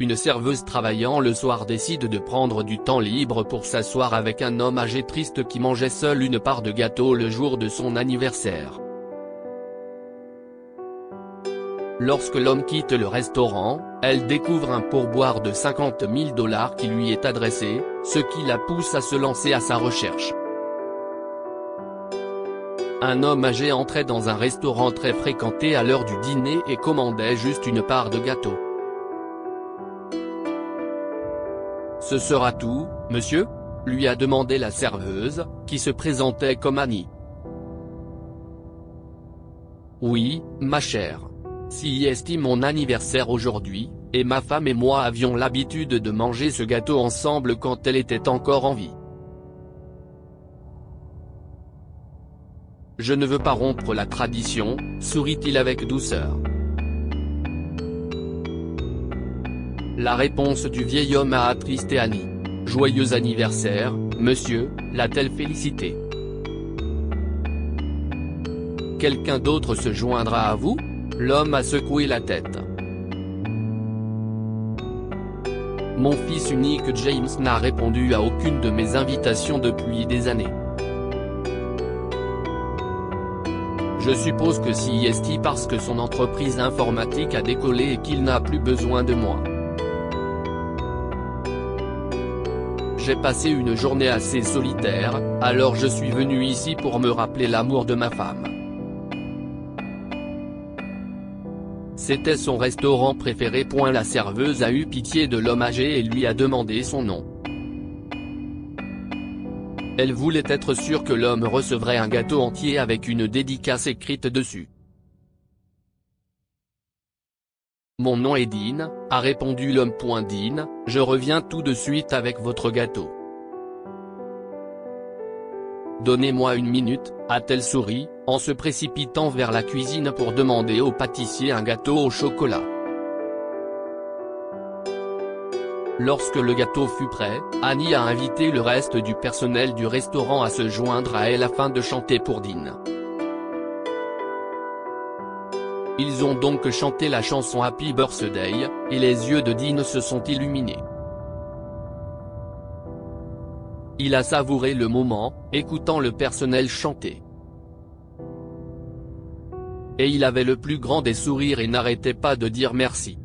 une serveuse travaillant le soir décide de prendre du temps libre pour s'asseoir avec un homme âgé triste qui mangeait seul une part de gâteau le jour de son anniversaire. Lorsque l'homme quitte le restaurant, elle découvre un pourboire de $50 000 qui lui est adressé, ce qui la pousse à se lancer à sa recherche. Un homme âgé entrait dans un restaurant très fréquenté à l'heure du dîner et commandait juste une part de gâteau. « Ce sera tout, monsieur ?» lui a demandé la serveuse, qui se présentait comme Annie. « Oui, ma chère. C'est mon anniversaire aujourd'hui, et ma femme et moi avions l'habitude de manger ce gâteau ensemble quand elle était encore en vie. Je ne veux pas rompre la tradition, sourit-il avec douceur. La réponse du vieil homme a attristé Annie. « Joyeux anniversaire, monsieur », l'a-t-elle félicité. « Quelqu'un d'autre se joindra à vous ?» L'homme a secoué la tête. « Mon fils unique James n'a répondu à aucune de mes invitations depuis des années. Je suppose que c'est parce que son entreprise informatique a décollé et qu'il n'a plus besoin de moi. J'ai passé une journée assez solitaire, alors je suis venu ici pour me rappeler l'amour de ma femme. C'était son restaurant préféré. » La serveuse a eu pitié de l'homme âgé et lui a demandé son nom. Elle voulait être sûre que l'homme recevrait un gâteau entier avec une dédicace écrite dessus. « Mon nom est Dean, » a répondu l'homme. « Dean, je reviens tout de suite avec votre gâteau. »« Donnez-moi une minute, » a-t-elle souri, en se précipitant vers la cuisine pour demander au pâtissier un gâteau au chocolat. Lorsque le gâteau fut prêt, Annie a invité le reste du personnel du restaurant à se joindre à elle afin de chanter pour Dean. Ils ont donc chanté la chanson Happy Birthday, et les yeux de Dean se sont illuminés. Il a savouré le moment, écoutant le personnel chanter. Et il avait le plus grand des sourires et n'arrêtait pas de dire merci.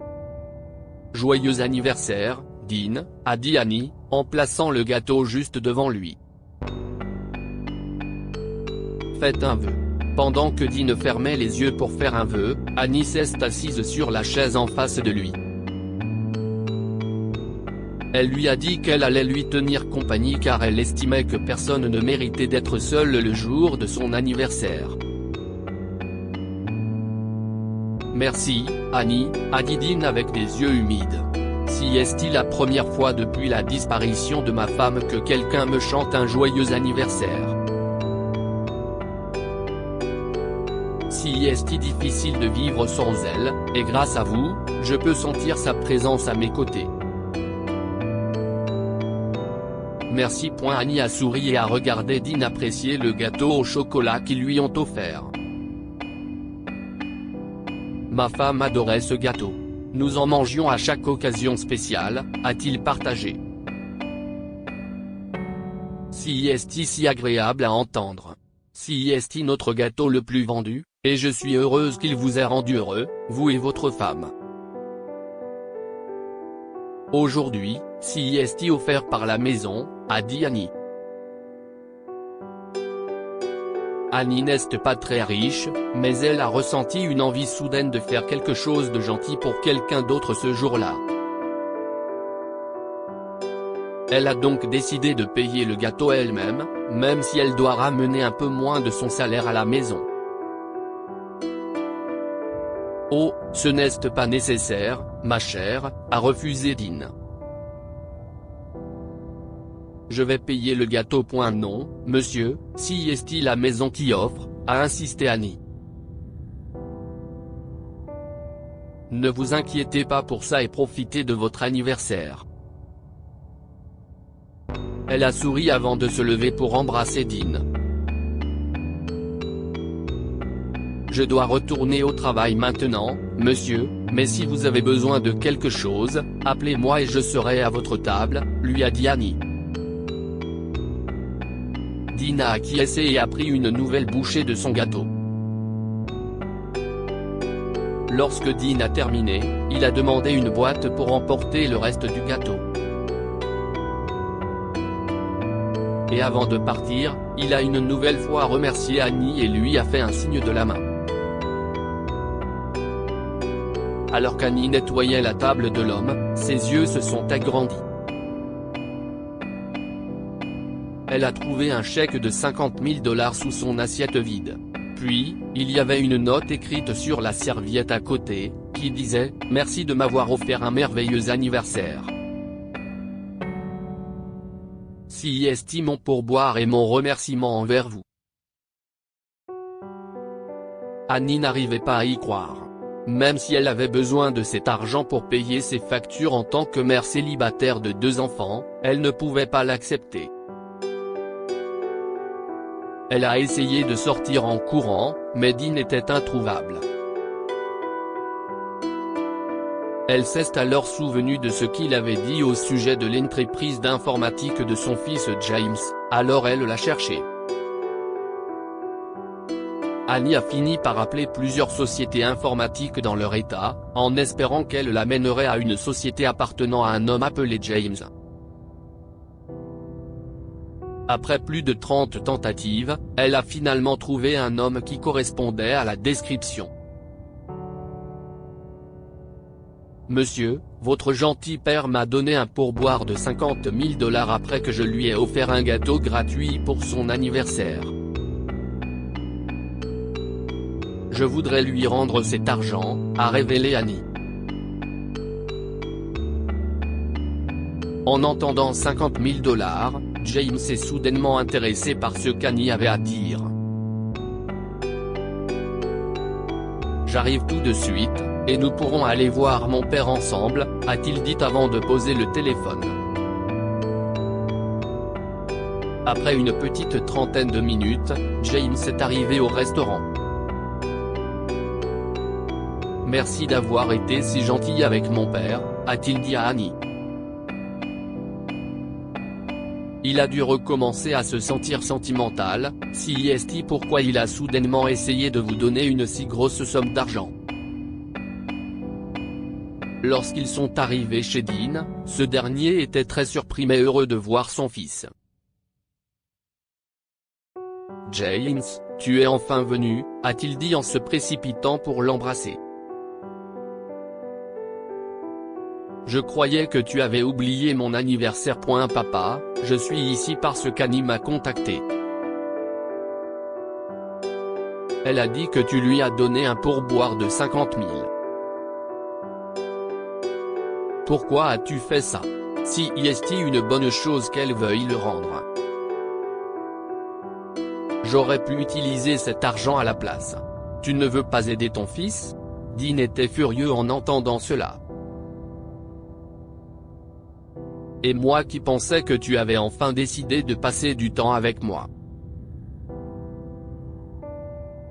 « Joyeux anniversaire, Dean », a dit Annie, en plaçant le gâteau juste devant lui. « Faites un vœu. » Pendant que Dean fermait les yeux pour faire un vœu, Annie s'est assise sur la chaise en face de lui. Elle lui a dit qu'elle allait lui tenir compagnie car elle estimait que personne ne méritait d'être seul le jour de son anniversaire. « Merci, Annie », a dit Dean avec des yeux humides. « C'est la première fois depuis la disparition de ma femme que quelqu'un me chante un joyeux anniversaire. C'est difficile de vivre sans elle, et grâce à vous, je peux sentir sa présence à mes côtés. » Merci. Annie a souri et a regardé Dean apprécier le gâteau au chocolat qu'ils lui ont offert. « Ma femme adorait ce gâteau. Nous en mangions à chaque occasion spéciale, » a-t-il partagé. « C'est si agréable à entendre. C'est notre gâteau le plus vendu, et je suis heureuse qu'il vous ait rendu heureux, vous et votre femme. Aujourd'hui, c'est offert par la maison, » a dit Annie. Annie n'est pas très riche, mais elle a ressenti une envie soudaine de faire quelque chose de gentil pour quelqu'un d'autre ce jour-là. Elle a donc décidé de payer le gâteau elle-même, même si elle doit ramener un peu moins de son salaire à la maison. « Oh, ce n'est pas nécessaire, ma chère, » a refusé Dean. « Je vais payer le gâteau. Non, monsieur, c'est la maison qui offre, » a insisté Annie. « Ne vous inquiétez pas pour ça et profitez de votre anniversaire. » Elle a souri avant de se lever pour embrasser Dean. « Je dois retourner au travail maintenant, monsieur, Mais si vous avez besoin de quelque chose, appelez-moi et je serai à votre table, lui a dit Annie. Dean a acquiescé et a pris une nouvelle bouchée de son gâteau. Lorsque Dean a terminé, il a demandé une boîte pour emporter le reste du gâteau. Et avant de partir, il a une nouvelle fois remercié Annie et lui a fait un signe de la main. Alors qu'Annie nettoyait la table de l'homme, ses yeux se sont agrandis. Elle a trouvé un chèque de 50 000 $ sous son assiette vide. Puis, il y avait une note écrite sur la serviette à côté, qui disait « Merci de m'avoir offert un merveilleux anniversaire. CIST mon pourboire et mon remerciement envers vous. » Annie n'arrivait pas à y croire. Même si elle avait besoin de cet argent pour payer ses factures en tant que mère célibataire de 2 enfants, elle ne pouvait pas l'accepter. Elle a essayé de sortir en courant, mais Dean était introuvable. Elle s'est alors souvenue de ce qu'il avait dit au sujet de l'entreprise d'informatique de son fils James, alors elle l'a cherché. Annie a fini par appeler plusieurs sociétés informatiques dans leur état, en espérant qu'elle l'amènerait à une société appartenant à un homme appelé James. Après plus de 30 tentatives, elle a finalement trouvé un homme qui correspondait à la description. « Monsieur, votre gentil père m'a donné un pourboire de 50 000 $ après que je lui ai offert un gâteau gratuit pour son anniversaire. Je voudrais lui rendre cet argent », a révélé Annie. En entendant 50 000 $, James est soudainement intéressé par ce qu'Annie avait à dire. « J'arrive tout de suite, et nous pourrons aller voir mon père ensemble », a-t-il dit avant de poser le téléphone. Après une petite trentaine de minutes, James est arrivé au restaurant. « Merci d'avoir été si gentil avec mon père », a-t-il dit à Annie. Il a dû recommencer à se sentir sentimental. CIST pourquoi il a soudainement essayé de vous donner une si grosse somme d'argent. Lorsqu'ils sont arrivés chez Dean, ce dernier était très surpris mais heureux de voir son fils. « James, tu es enfin venu », a-t-il dit en se précipitant pour l'embrasser. « Je croyais que tu avais oublié mon anniversaire. Papa, je suis ici parce qu'Annie m'a contacté. Elle a dit que tu lui as donné un pourboire de 50 000. Pourquoi as-tu fait ça? Si est une bonne chose qu'elle veuille le rendre. J'aurais pu utiliser cet argent à la place. Tu ne veux pas aider ton fils? » Dean était furieux en entendant cela. Et moi qui pensais que tu avais enfin décidé de passer du temps avec moi.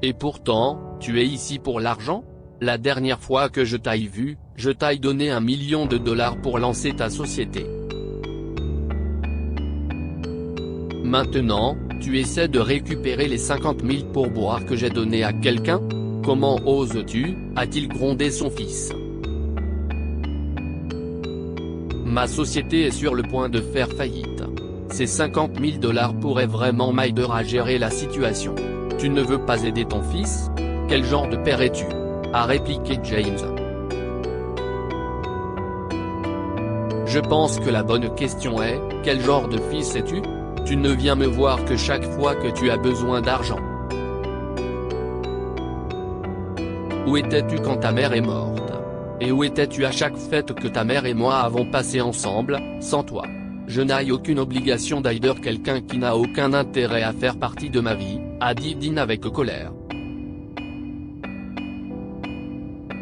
Et pourtant, tu es ici pour l'argent? La dernière fois que je t'ai vu, je t'ai donné $1 million pour lancer ta société. Maintenant, tu essaies de récupérer les 50 000 pourboires que j'ai donnés à quelqu'un? Comment oses-tu? A-t-il grondé son fils. Ma société est sur le point de faire faillite. Ces 50 000 $ pourraient vraiment m'aider à gérer la situation. Tu ne veux pas aider ton fils? Quel genre de père es-tu? A répliqué James. Je pense que la bonne question est, quel genre de fils es-tu? Tu ne viens me voir que chaque fois que tu as besoin d'argent. Où étais-tu quand ta mère est morte? Et où étais-tu à chaque fête que ta mère et moi avons passé ensemble, sans toi? Je n'ai aucune obligation d'aider quelqu'un qui n'a aucun intérêt à faire partie de ma vie, a dit Dean avec colère.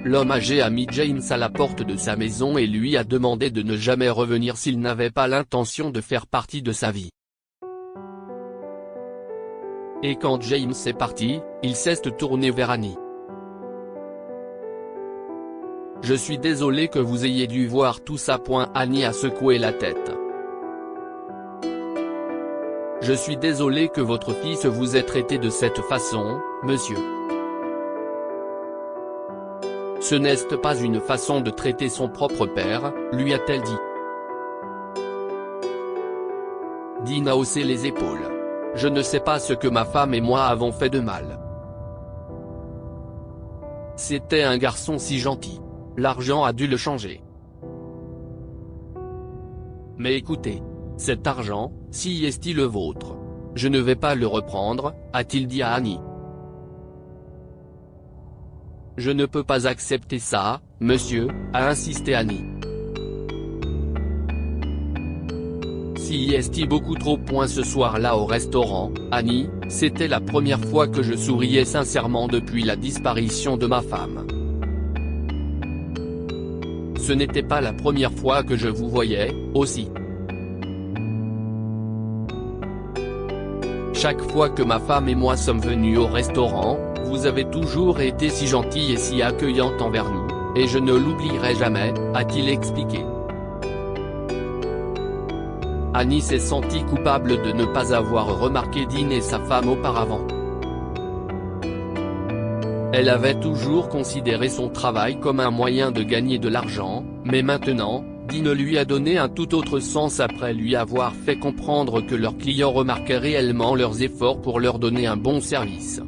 L'homme âgé a mis James à la porte de sa maison et lui a demandé de ne jamais revenir s'il n'avait pas l'intention de faire partie de sa vie. Et quand James est parti, il s'est tourné vers Annie. Je suis désolé que vous ayez dû voir tout ça. Annie a secoué la tête. Je suis désolé que votre fils vous ait traité de cette façon, monsieur. Ce n'est pas une façon de traiter son propre père, lui a-t-elle dit. Dean a haussé les épaules. Je ne sais pas ce que ma femme et moi avons fait de mal. C'était un garçon si gentil. L'argent a dû le changer. Mais écoutez. Cet argent, si est-il le vôtre. Je ne vais pas le reprendre, a-t-il dit à Annie. Je ne peux pas accepter ça, monsieur, a insisté Annie. Si est beaucoup trop. Ce soir-là au restaurant, Annie, c'était la première fois que je souriais sincèrement depuis la disparition de ma femme. Ce n'était pas la première fois que je vous voyais, aussi. Chaque fois que ma femme et moi sommes venus au restaurant, vous avez toujours été si gentille et si accueillante envers nous, et je ne l'oublierai jamais, a-t-il expliqué. Annie s'est sentie coupable de ne pas avoir remarqué Dean et sa femme auparavant. Elle avait toujours considéré son travail comme un moyen de gagner de l'argent, mais maintenant, Dean lui a donné un tout autre sens après lui avoir fait comprendre que leurs clients remarquaient réellement leurs efforts pour leur donner un bon service.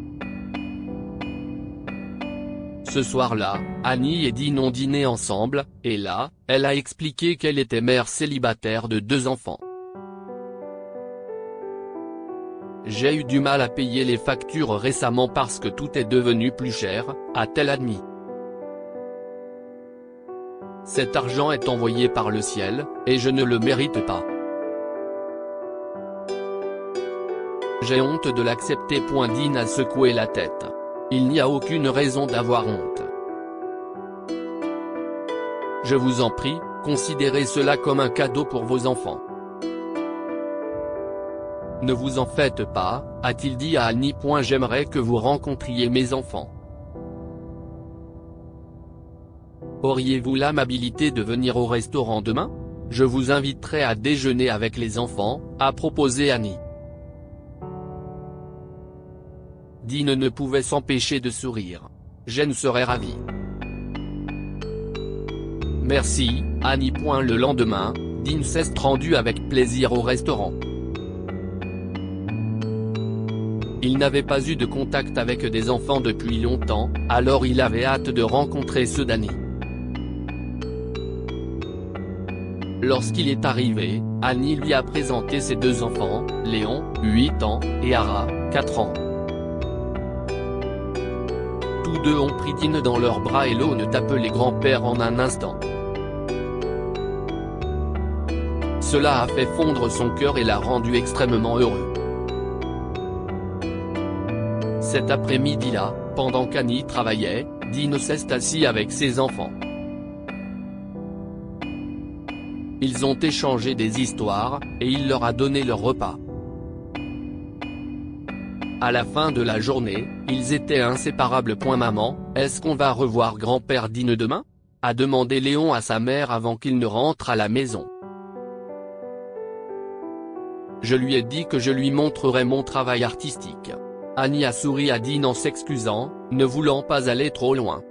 Ce soir-là, Annie et Dean ont dîné ensemble, et là, elle a expliqué qu'elle était mère célibataire de 2 enfants. J'ai eu du mal à payer les factures récemment parce que tout est devenu plus cher, a-t-elle admis. Cet argent est envoyé par le ciel, et je ne le mérite pas. J'ai honte de l'accepter. Dean a secoué la tête. Il n'y a aucune raison d'avoir honte. Je vous en prie, considérez cela comme un cadeau pour vos enfants. Ne vous en faites pas, a-t-il dit à Annie. J'aimerais que vous rencontriez mes enfants. Auriez-vous l'amabilité de venir au restaurant demain? Je vous inviterai à déjeuner avec les enfants, a proposé Annie. Dean ne pouvait s'empêcher de sourire. Jen serait ravie. Merci, Annie. Le lendemain, Dean s'est rendu avec plaisir au restaurant. Il n'avait pas eu de contact avec des enfants depuis longtemps, alors il avait hâte de rencontrer ceux d'Annie. Lorsqu'il est arrivé, Annie lui a présenté ses 2 enfants, Léon, 8 ans, et Ara, 4 ans. Tous 2 ont pris Dean dans leurs bras et l'eau ne t'appelait grand-père en un instant. Cela a fait fondre son cœur et l'a rendu extrêmement heureux. Cet après-midi-là, pendant qu'Annie travaillait, Dean s'est assis avec ses enfants. Ils ont échangé des histoires, et il leur a donné leur repas. À la fin de la journée, ils étaient inséparables. Maman, est-ce qu'on va revoir grand-père Dean demain? A demandé Léon à sa mère avant qu'il ne rentre à la maison. Je lui ai dit que je lui montrerais mon travail artistique. Annie a souri à Dean en s'excusant, ne voulant pas aller trop loin.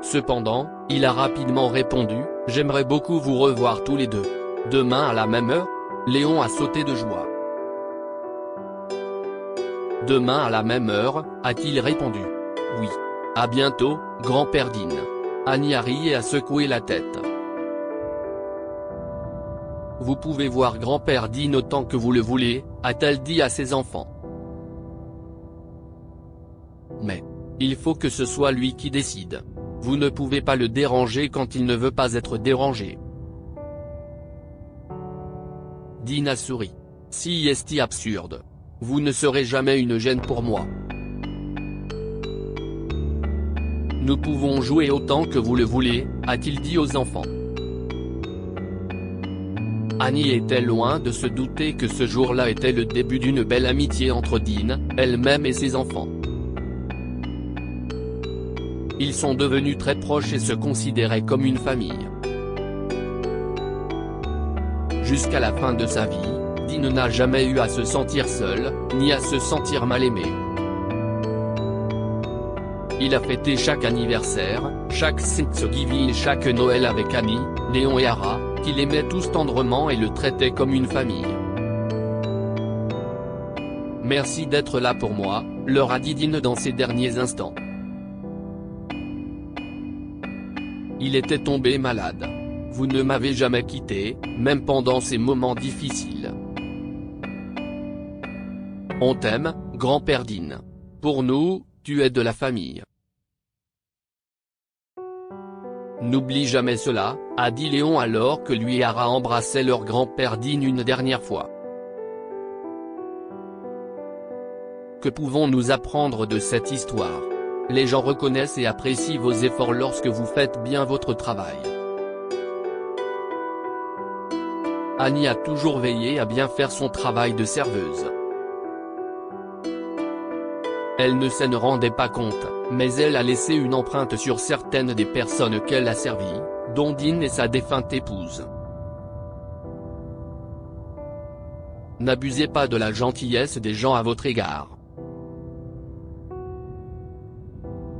Cependant, il a rapidement répondu, « J'aimerais beaucoup vous revoir tous les 2. Demain à la même heure ?» Léon a sauté de joie. « Demain à la même heure ?» a-t-il répondu. « Oui. À bientôt, grand-père Dean. » Annie a ri et a secoué la tête. « Vous pouvez voir grand-père Dean autant que vous le voulez, » a-t-elle dit à ses enfants. « Mais il faut que ce soit lui qui décide. Vous ne pouvez pas le déranger quand il ne veut pas être dérangé. » Dean a souri. « Si est absurde. Vous ne serez jamais une gêne pour moi. Nous pouvons jouer autant que vous le voulez, » a-t-il dit aux enfants. Annie était loin de se douter que ce jour-là était le début d'une belle amitié entre Dean, elle-même et ses enfants. Ils sont devenus très proches et se considéraient comme une famille. Jusqu'à la fin de sa vie, Dean n'a jamais eu à se sentir seul, ni à se sentir mal aimé. Il a fêté chaque anniversaire, chaque Thanksgiving et chaque Noël avec Annie, Léon et Hara, qu'il aimait tous tendrement et le traitaient comme une famille. Merci d'être là pour moi, leur a dit Dean dans ses derniers instants. Il était tombé malade. Vous ne m'avez jamais quitté, même pendant ces moments difficiles. On t'aime, grand-père Dean. Pour nous, tu es de la famille. N'oublie jamais cela, a dit Léon alors que lui et Hara embrassaient leur grand-père Dean une dernière fois. Que pouvons-nous apprendre de cette histoire? Les gens reconnaissent et apprécient vos efforts lorsque vous faites bien votre travail. Annie a toujours veillé à bien faire son travail de serveuse. Elle ne s'en rendait pas compte, mais elle a laissé une empreinte sur certaines des personnes qu'elle a servies, dont Dean et sa défunte épouse. N'abusez pas de la gentillesse des gens à votre égard.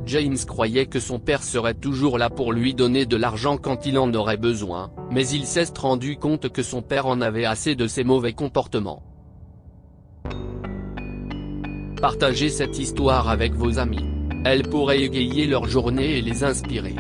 James croyait que son père serait toujours là pour lui donner de l'argent quand il en aurait besoin, mais il s'est rendu compte que son père en avait assez de ses mauvais comportements. Partagez cette histoire avec vos amis. Elle pourrait égayer leur journée et les inspirer.